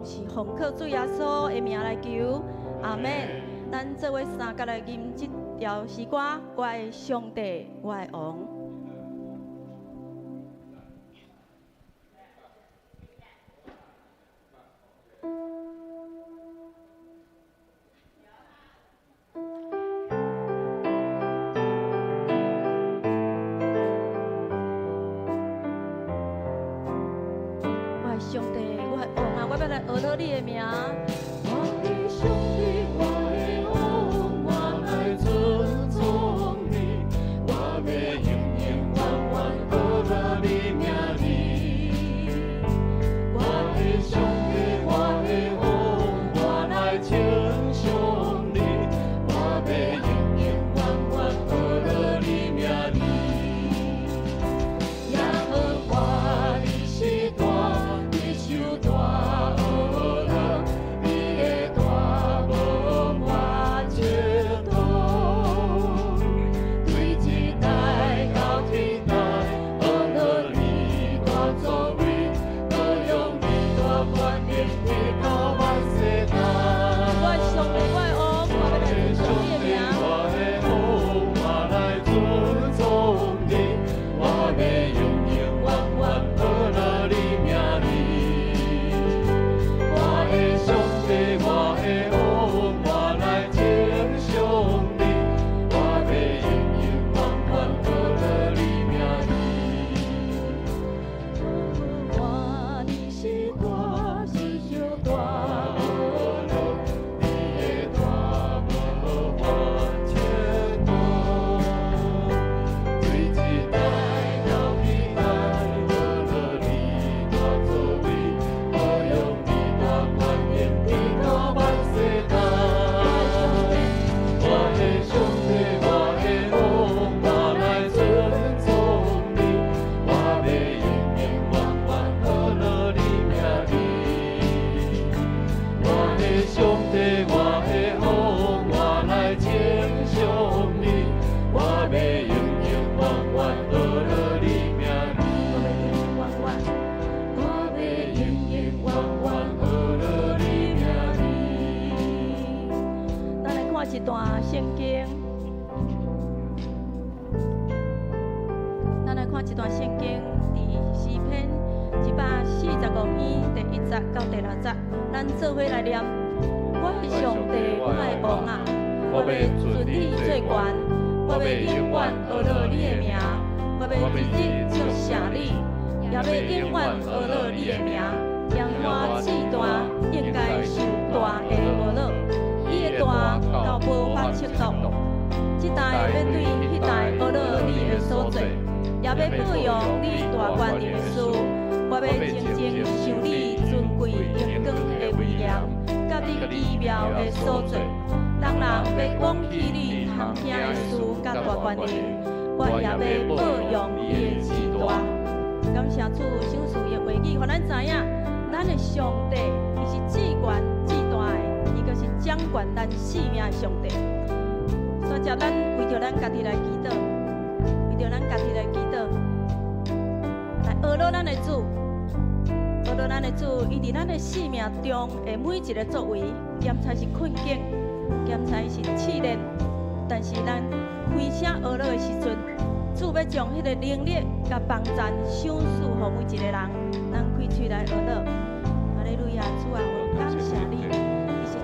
是奉靠主耶稣的名来求，阿门。咱做伙三甲来吟这条诗歌，我的上帝，我的王。上帝，我的王啊，我要来学到你的名。我的上帝，我的王，我来尊崇你，我要永永远远学到你名字。我的上帝，我的王，我来称颂你，我要永永远远学到你名字。耶和华你是大。大恶人，你的大无我接受，对一代到天代，学了你大作为，学用你大权能力到万世代。我的上帝，我的王，我要来尊崇你的名。我的王，我来尊崇你，我要永永远远学了你名字。上帝，我的王，我来称颂你，我要永永远远学了你名字。我你是大，是小大恶人，你的大无我接受，对一代到一代，学了你大作为，学用你大权。你到万世代，我的上帝，我的王，我来尊崇你，我要永永远远学了你名字。我的上帝，我的王，我来称颂你，我要永永远远学了你名字。我要永永远远学了你。咱来看一段圣经，咱来看一段圣经，伫诗篇145篇第1节到第6节，咱做伙来念。我的上帝，我的王啊，我要尊你做冠，我要永远学到你的名，我要日日祝谢你，也要永远学到你的名。扬花翅大，应该受大的无恼。伊的大到无法测度，这代要对迄代学到你的所做，也要保养你大权的事。我要静静想你尊贵荣光的威严，甲你奇妙的所做。人要忘记你行听的事甲大权能，我也要保养你的志大。感谢主赏赐的话语，互咱知影，咱的上帝伊是至权至大的。伊就是掌管咱生命的上帝，所以咱为着咱家己来祈祷，为着咱家己来祈祷，来学到咱的主，学到咱的主，伊伫咱的生命中的每一个作为，兼才是困境，兼才是试炼，但是咱开声学到的时阵，主要将迄个能力甲帮赞赏赐予每一个人，咱开喙来学到。哈利路亚，主啊，我感谢你。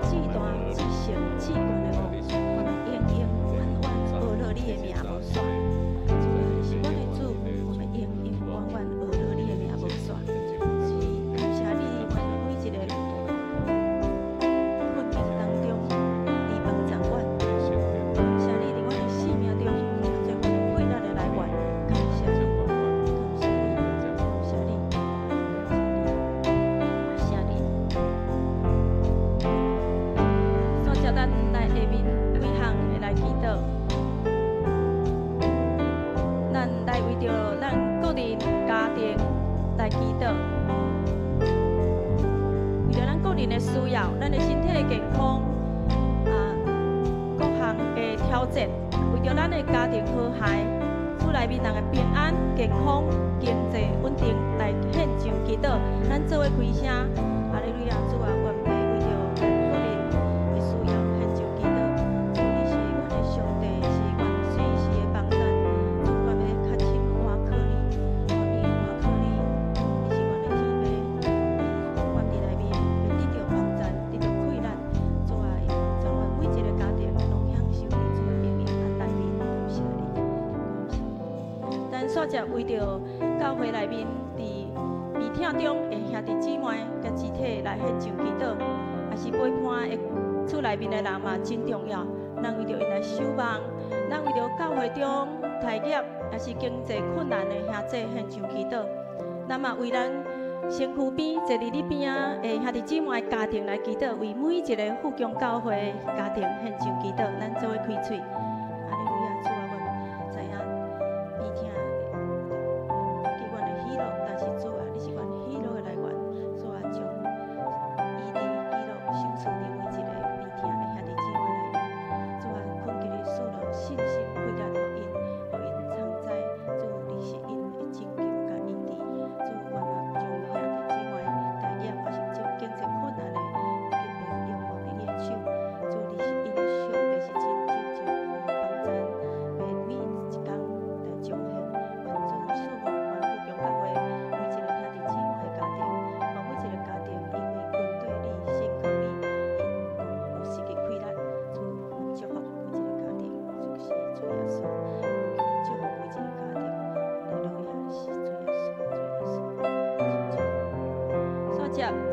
至大至圣至权的王，我们永永远远学到你的名无煞。主啊，你是我的主，我们永永远远学到你的名无煞。是感谢你，在每一个困境当中，你帮助我。感谢你伫我的生命中，做我们伟大的来源。感谢你，感谢你，感谢你，感谢你。咱来下面几项的来祈祷，咱来为着咱个人家庭来祈祷，为着咱个人的需要，咱的身体的健康各项的挑战，为着咱的家庭和谐，厝内面人的平安、健康、经济稳定来献上祈祷，咱做伙开声，哈利路亚，主啊！接为着教会内面伫病痛中的兄弟姊妹甲肢体来献上祈祷，也是陪伴的厝内面的人嘛真重要。咱为着因来守望，咱为着教会中待业也是经济困难的兄弟献上祈祷。咱嘛为咱身躯边坐伫你边仔的兄弟姊妹家庭来祈祷，为每一个富强教会家庭献上祈祷。咱做伙开喙。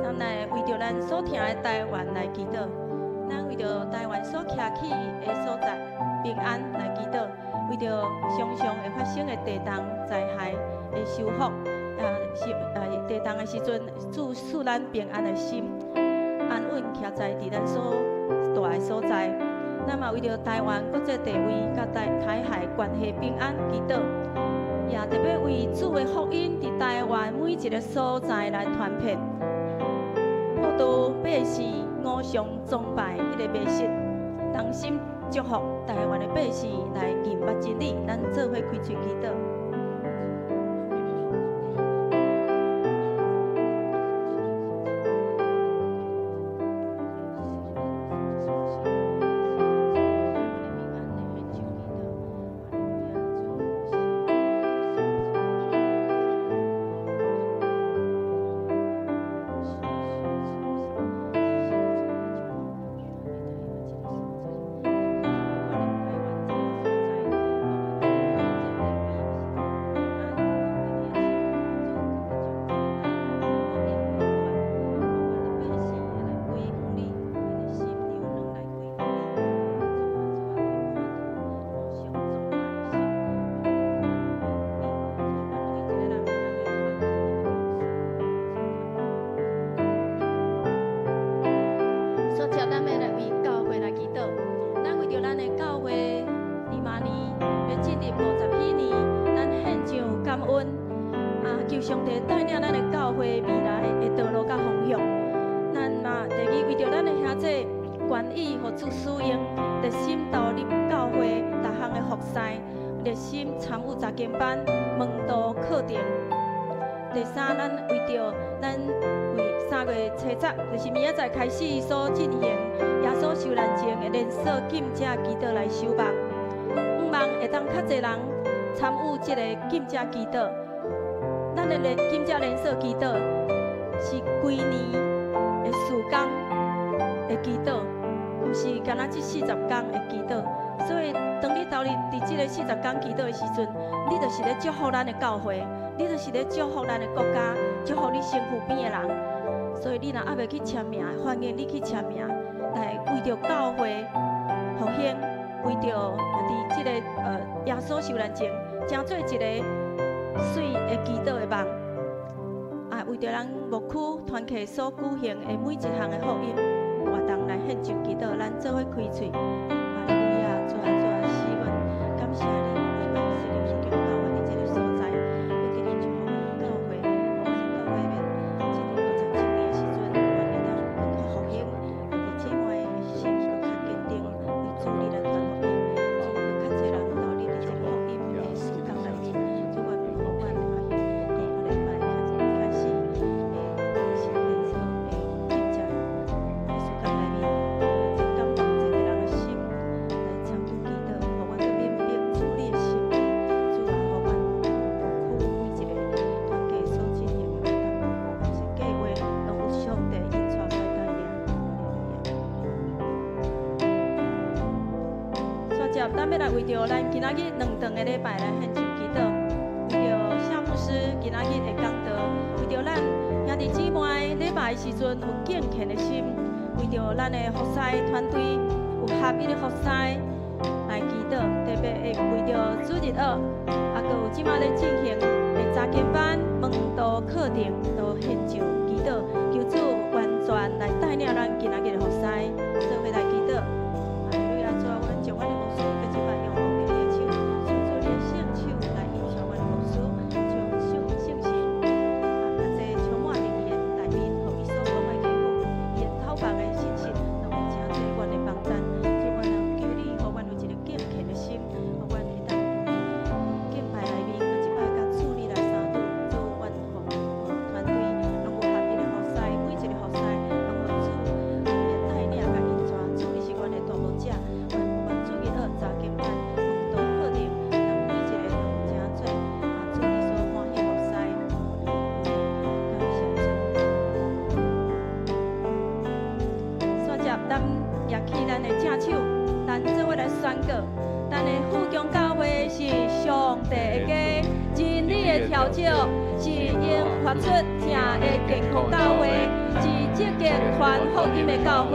咱来为着咱所听的台湾来祈祷，咱为着台湾所徛起的所在平安来祈祷，为着常常会发生的地动灾害的修复，地动的时阵，祝赐咱平安的心，安稳徛在伫咱所住的所在。咱嘛为着台湾国际地位甲台海关系平安祈祷，也特别为主的福音伫台湾每一个所在来传遍。都百姓偶像崇拜迄个迷信，同心祝福台湾的百姓来认捌真理，咱做伙开喙祈祷。求上帝带领咱的教会未来的道路甲方向。咱嘛，第二为着咱的兄弟愿意和主使用，热心投入教会各项的服侍，热心参与查经班、门徒课程。第三，咱为着咱为3月初10，就是明仔载开始所进行耶稣受难前的连锁禁食祈祷来守望，希望会当较侪人参与这个禁食祈祷。咱的禁食连锁祈祷是规年的4天的祈祷，毋是干那这40天的祈祷。所以，当你投入伫这个40天祈祷的时阵，你就是咧祝福咱的教会，你就是咧祝福咱的国家，祝福你身躯边的人。所以，你若还袂去签名，欢迎你去签名，来为着教会复兴，为着伫这个耶稣受难前，诚做一个水的祈祷的梦。为着咱牧区团契所举行的每一项的福音活动来献上祈祷，咱做伙开喙。哈利路亚，主啊，主啊，希望感谢你，为咱设立是叫教会伫这个所在，我今日祝福教会，我是教会面150周年的时阵，愿意当更较复兴，弟姊妹的心更较坚定，为主你来传福音，更较侪人投入伫这个福音的事工内面，主愿互阮的福音，我礼拜开始。咱要来为着咱今仔日2顿的礼拜来献上祈祷，为着日的讲道，为着咱兄弟姊妹礼拜的时阵有敬虔的心，为着咱的服侍团队有合一的服侍来祈祷，特别会为着主日学，还佫有即马咧进行的查经班、门徒课程，都献上祈祷，求主完全来带领咱今仔日的服侍，做伙来祈祷。哈利路亚！主啊，阮将阮的牧师，佮即摆用王你的手，伸出你的圣手来影响阮的牧师，将圣神较济充满伫伊的内面，互伊所讲的祈福，伊的讨白的信息，让阮真济阮的帮助。主，阮求你，互阮有一个敬虔的心，互阮会当敬拜内面，佮即摆甲主你来相拄，做阮团队，拢有合一的服侍，每一个服侍，拢有主你的带领甲引带，主你是阮的大牧者，阮主日学查经班、门徒课程，让每一个拢真做主你所欢喜服侍，感谢主。煞接咱举起咱的正手，咱做伙来宣告，咱的富强教会是上帝的家，真理的调教，是应发出正的健康教会，是积极传福音的教会，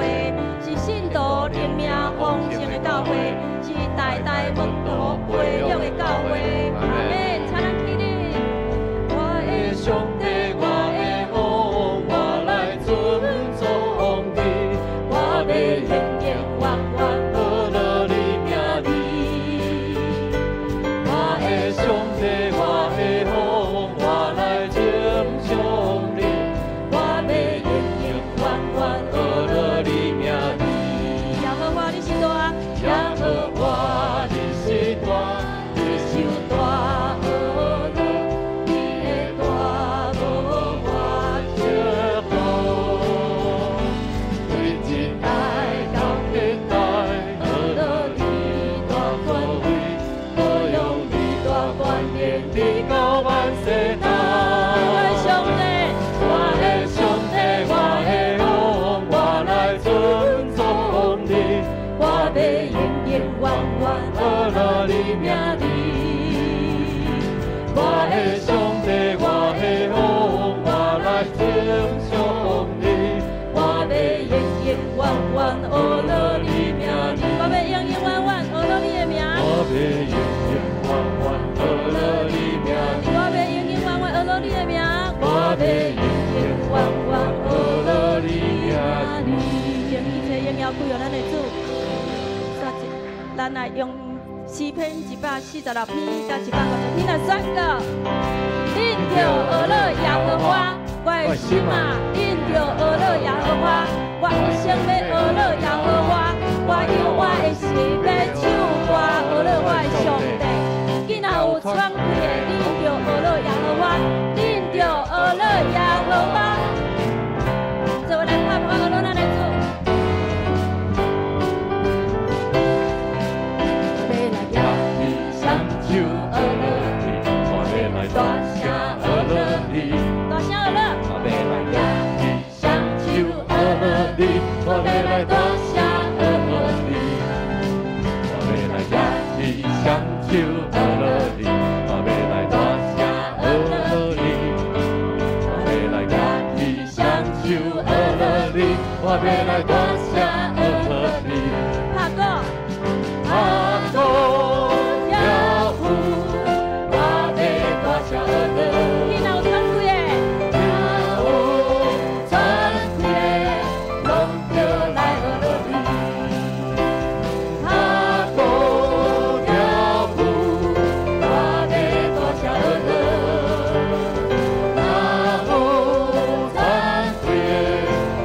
是信徒灵命丰盛的教会，是代代门徒培育的教会。阿门！请咱起立，我的上帝，我的王，我来尊崇你，我要永远永远阿罗你名字。我的上帝，我的王，我来敬重你，我要永远永远阿罗你名字。耶和华你是大，耶和华你是大，你是大阿罗，你的大无我接受。对一代到一代，阿罗你大权威，我用你大权柄，你到万世代。我的上帝，我的上帝，我的王，我来尊崇你，我要永远永远阿罗你名字。我的上帝，我的王，我来尊崇你，我要永远永远阿罗你名字。我要永远永远阿罗你的名。我要永远永远阿罗你名字。我要永远永远阿罗你的名。我要永远永远阿罗你名字。将一切荣耀归于咱的主。咱来用诗篇146篇甲150篇来宣告。因着俄勒耶和华，我的心啊，因着俄勒耶和华，我一生要俄勒耶和华，我用我的心要唱歌俄勒我的上帝。囡仔有喘气的，因着俄勒耶和华，因着俄勒耶和华，做伙来拍拍俄勒咱的主。大声阿罗你，大声阿罗，我要来扬起双手阿罗你，我要来大声阿罗你，我要来扬起双手阿罗你，我要来大声阿罗你，我要来扬起双手阿罗你，我要来大声阿罗你，拍鼓，拍鼓。你哪有喘气的？哪有喘气的？拢着来阿罗你，拍鼓跳舞，我要大声阿罗。哪有喘气的？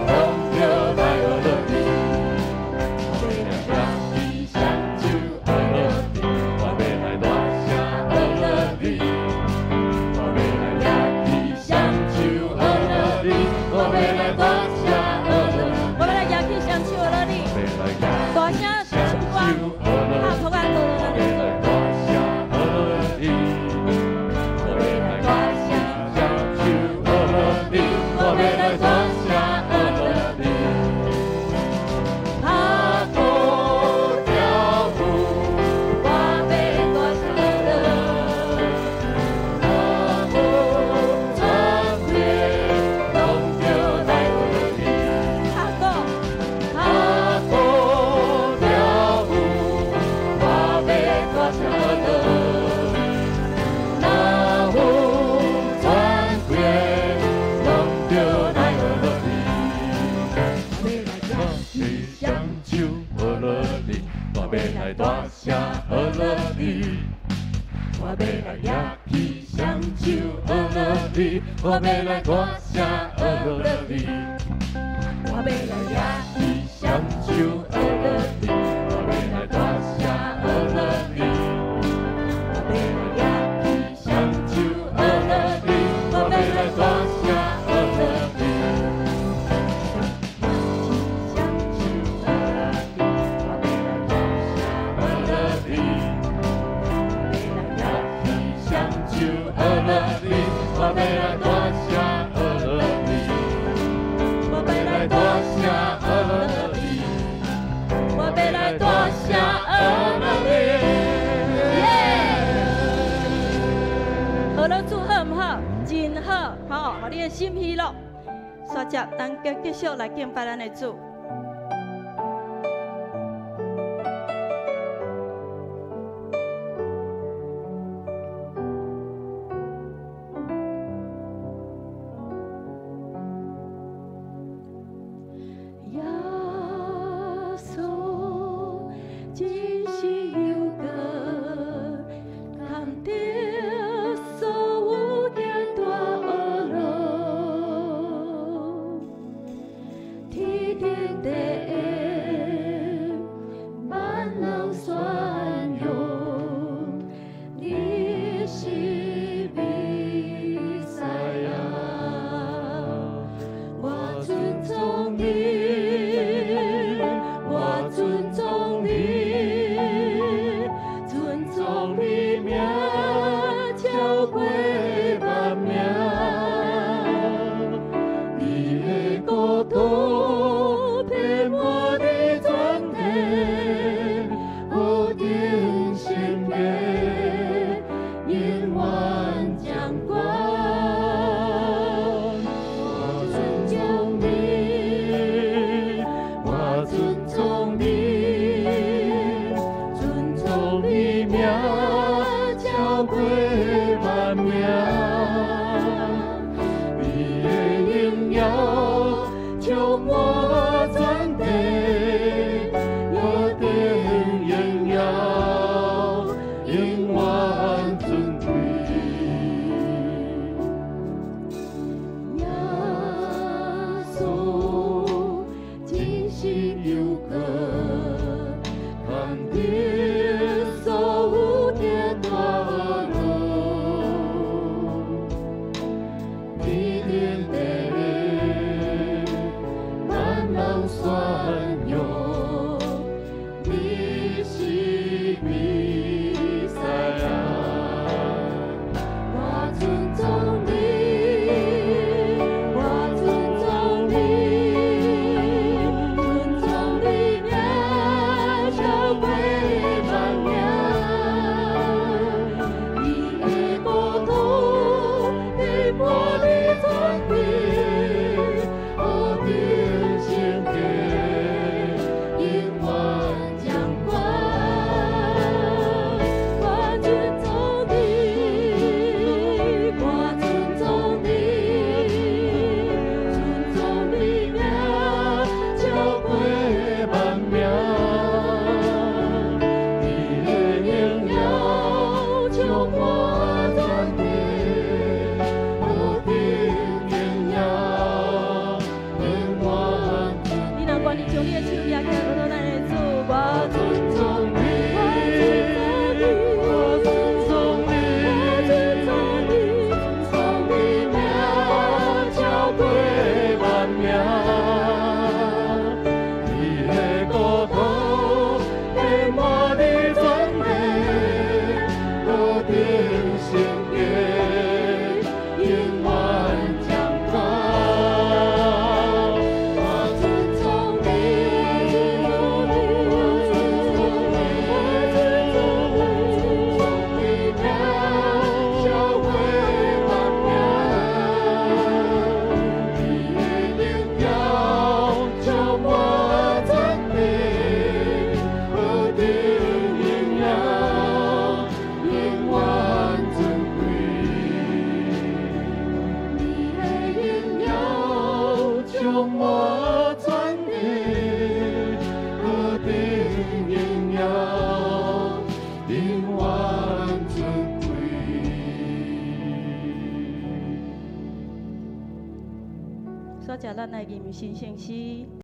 拢着来阿罗你。大声阿乐你，我要来举起双手阿乐你，我要来大声阿乐你，我要来举起双手阿乐你，我要来大声阿乐你，我要来举起双手阿乐你，我要来大声阿乐你。我要来大声阿乐你，我要来大声阿乐你，我要来大声阿乐你。好了，祝好唔好？真好，好，互你的心喜乐。刷接，咱继续来敬拜咱的主。咱来吟新圣诗。